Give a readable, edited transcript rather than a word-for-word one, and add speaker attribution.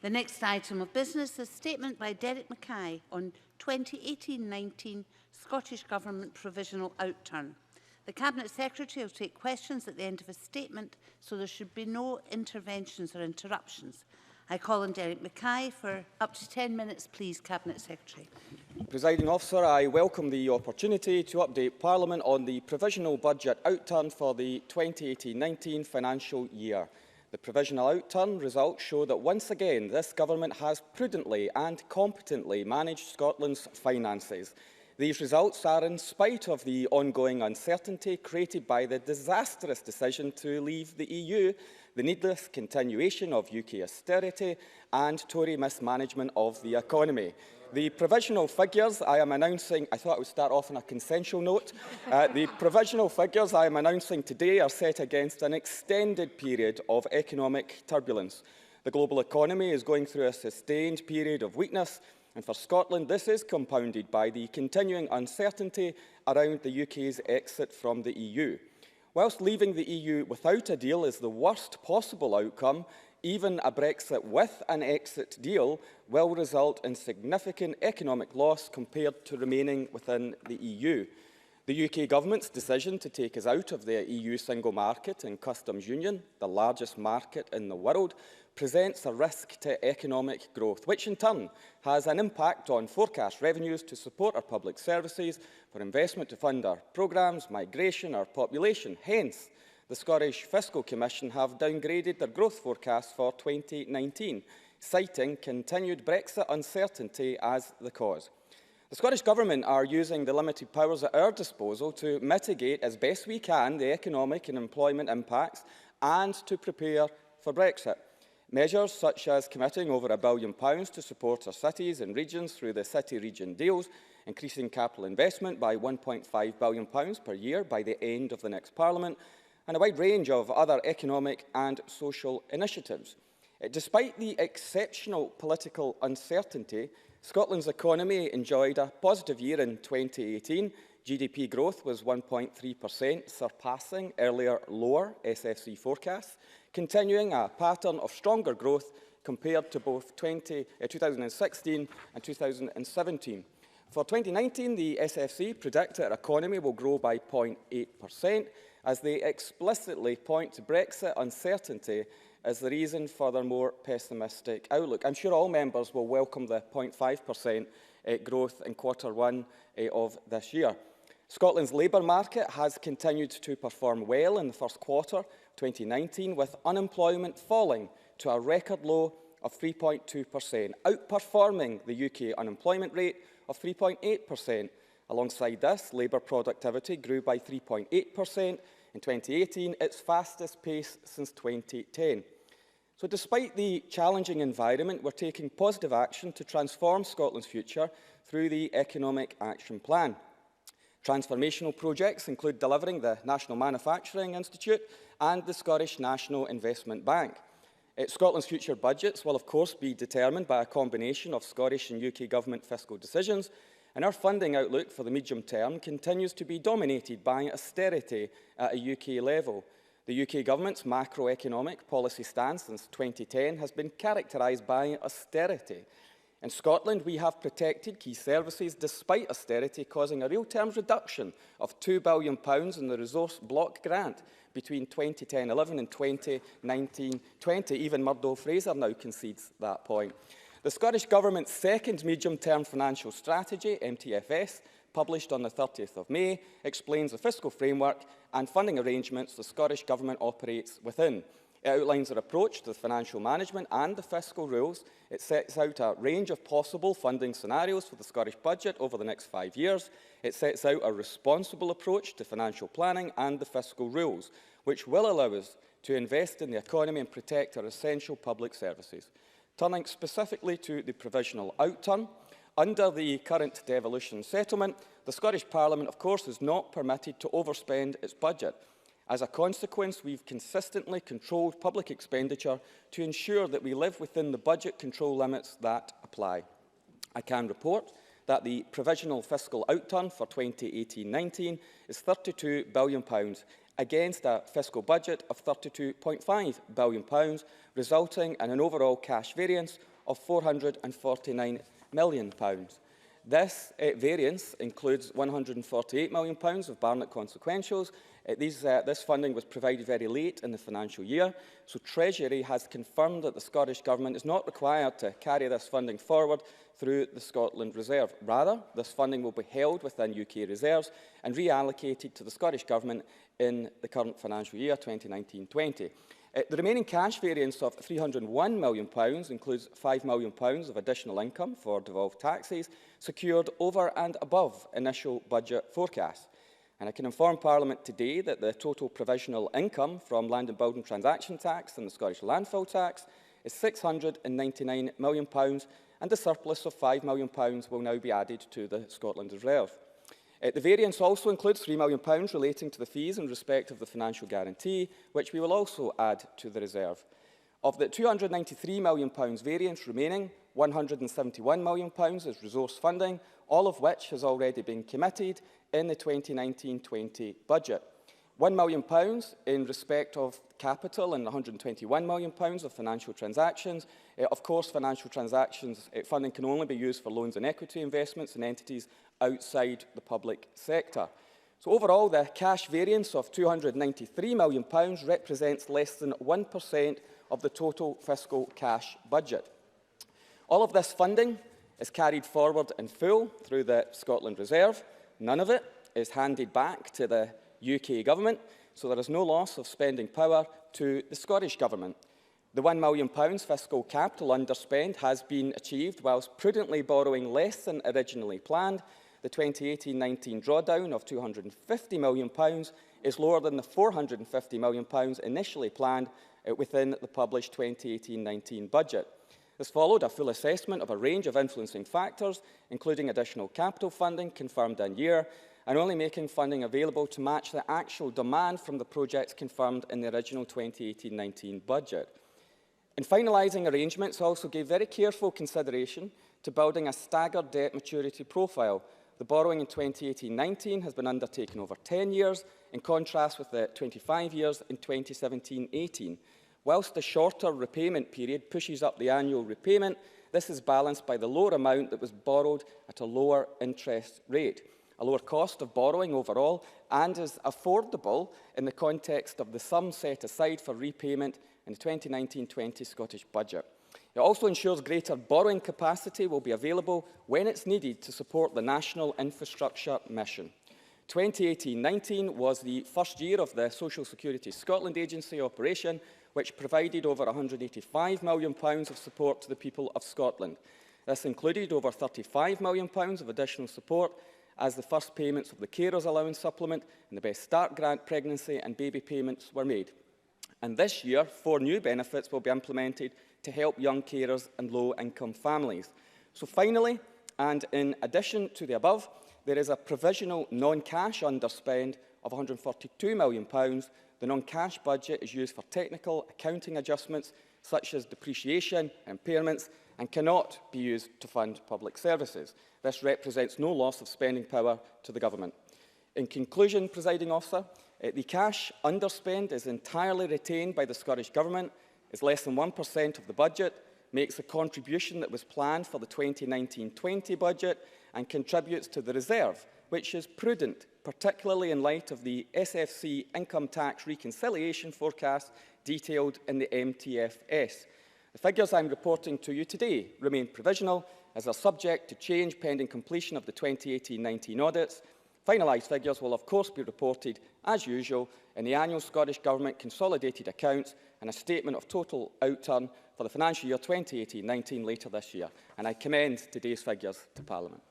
Speaker 1: The next item of business is a statement by Derek Mackay on 2018-19 Scottish Government Provisional Outturn. The Cabinet Secretary will take questions at the end of a statement, so there should be no interventions or interruptions. I call on Derek Mackay for up to 10 minutes, please, Cabinet Secretary.
Speaker 2: Presiding Officer, I welcome the opportunity to update Parliament on the Provisional Budget Outturn for the 2018-19 financial year. The Provisional Outturn results show that once again this Government has prudently and competently managed Scotland's finances. These results are in spite of the ongoing uncertainty created by the disastrous decision to leave the EU, the needless continuation of UK austerity and Tory mismanagement of the economy. The provisional figures I am announcing, I thought I would start off on a consensual note. The provisional figures I am announcing today are set against an extended period of economic turbulence. The global economy is going through a sustained period of weakness, and for Scotland this is compounded by the continuing uncertainty around the UK's exit from the EU. Whilst leaving the EU without a deal is the worst possible outcome, even a Brexit with an exit deal will result in significant economic loss compared to remaining within the EU. The UK Government's decision to take us out of the EU single market and customs union, the largest market in the world, presents a risk to economic growth, which in turn has an impact on forecast revenues to support our public services, for investment to fund our programmes, migration, our population. Hence, the Scottish Fiscal Commission have downgraded their growth forecast for 2019, citing continued Brexit uncertainty as the cause. The Scottish Government are using the limited powers at our disposal to mitigate as best we can the economic and employment impacts and to prepare for Brexit. Measures such as committing over £1 billion to support our cities and regions through the city-region deals, increasing capital investment by £1.5 billion per year by the end of the next Parliament, and a wide range of other economic and social initiatives. Despite the exceptional political uncertainty, Scotland's economy enjoyed a positive year in 2018. GDP growth was 1.3%, surpassing earlier lower SFC forecasts, continuing a pattern of stronger growth compared to both 2016 and 2017. For 2019, the SFC predict our economy will grow by 0.8%, as they explicitly point to Brexit uncertainty as the reason for their more pessimistic outlook. I'm sure all members will welcome the 0.5% growth in Q1 of this year. Scotland's labour market has continued to perform well in the first quarter 2019, with unemployment falling to a record low of 3.2%, outperforming the UK unemployment rate of 3.8%. Alongside this, labour productivity grew by 3.8% in 2018, its fastest pace since 2010. So despite the challenging environment, we're taking positive action to transform Scotland's future through the Economic Action Plan. Transformational projects include delivering the National Manufacturing Institute and the Scottish National Investment Bank. Scotland's future budgets will of course be determined by a combination of Scottish and UK Government fiscal decisions, and our funding outlook for the medium term continues to be dominated by austerity at a UK level. The UK Government's macroeconomic policy stance since 2010 has been characterised by austerity. In Scotland, we have protected key services despite austerity, causing a real terms reduction of £2 billion in the resource block grant between 2010-11 and 2019-20. Even Murdo Fraser now concedes that point. The Scottish Government's second medium-term financial strategy, MTFS, published on the 30th of May, explains the fiscal framework and funding arrangements the Scottish Government operates within. It outlines their approach to the financial management and the fiscal rules. It sets out a range of possible funding scenarios for the Scottish budget over the next 5 years. It sets out a responsible approach to financial planning and the fiscal rules, which will allow us to invest in the economy and protect our essential public services. Turning specifically to the Provisional Outturn, under the current devolution settlement, the Scottish Parliament, of course, is not permitted to overspend its budget. As a consequence, we've consistently controlled public expenditure to ensure that we live within the budget control limits that apply. I can report that the provisional fiscal outturn for 2018-19 is £32 billion, against a fiscal budget of £32.5 billion, resulting in an overall cash variance of £449 million. This variance includes £148 million of Barnett consequentials. This funding was provided very late in the financial year, so Treasury has confirmed that the Scottish Government is not required to carry this funding forward through the Scotland Reserve. Rather, this funding will be held within UK reserves and reallocated to the Scottish Government in the current financial year, 2019-20. The remaining cash variance of £301 million includes £5 million of additional income for devolved taxes secured over and above initial budget forecasts. And I can inform Parliament today that the total provisional income from land and building transaction tax and the Scottish landfill tax is £699 million, and the surplus of £5 million will now be added to the Scotland Reserve. The variance also includes £3 million relating to the fees in respect of the financial guarantee, which we will also add to the reserve. Of the £293 million variance remaining, £171 million is resource funding, all of which has already been committed in the 2019-20 budget. £1 million in respect of capital and £121 million of financial transactions. Of course, financial transactions funding can only be used for loans and equity investments in entities outside the public sector. So overall, the cash variance of £293 million represents less than 1% of the total fiscal cash budget. All of this funding is carried forward in full through the Scotland Reserve. None of it is handed back to the UK Government, so there is no loss of spending power to the Scottish Government. The £1 million fiscal capital underspend has been achieved whilst prudently borrowing less than originally planned. The 2018-19 drawdown of £250 million is lower than the £450 million initially planned within the published 2018-19 budget. This followed a full assessment of a range of influencing factors, including additional capital funding confirmed in year, and only making funding available to match the actual demand from the projects confirmed in the original 2018-19 budget. In finalising arrangements, also gave very careful consideration to building a staggered debt maturity profile. The borrowing in 2018-19 has been undertaken over 10 years, in contrast with the 25 years in 2017-18. Whilst the shorter repayment period pushes up the annual repayment, this is balanced by the lower amount that was borrowed at a lower interest rate, a lower cost of borrowing overall, and is affordable in the context of the sum set aside for repayment in the 2019-20 Scottish budget. It also ensures greater borrowing capacity will be available when it's needed to support the national infrastructure mission. 2018-19 was the first year of the Social Security Scotland Agency operation, which provided over £185 million of support to the people of Scotland. This included over £35 million of additional support as the first payments of the Carers Allowance Supplement and the Best Start Grant pregnancy and baby payments were made. And this year, 4 new benefits will be implemented to help young carers and low-income families. So finally, and in addition to the above, there is a provisional non-cash underspend of £142 million. The non-cash budget is used for technical accounting adjustments such as depreciation and impairments and cannot be used to fund public services. This represents no loss of spending power to the Government. In conclusion, Presiding Officer, the cash underspend is entirely retained by the Scottish Government, is less than 1% of the budget, makes a contribution that was planned for the 2019-20 budget and contributes to the reserve, which is prudent, particularly in light of the SFC income tax reconciliation forecast detailed in the MTFS. The figures I'm reporting to you today remain provisional, as are subject to change pending completion of the 2018-19 audits. Finalised figures will of course be reported, as usual, in the annual Scottish Government consolidated accounts and a statement of total outturn for the financial year 2018-19 later this year. And I commend today's figures to Parliament.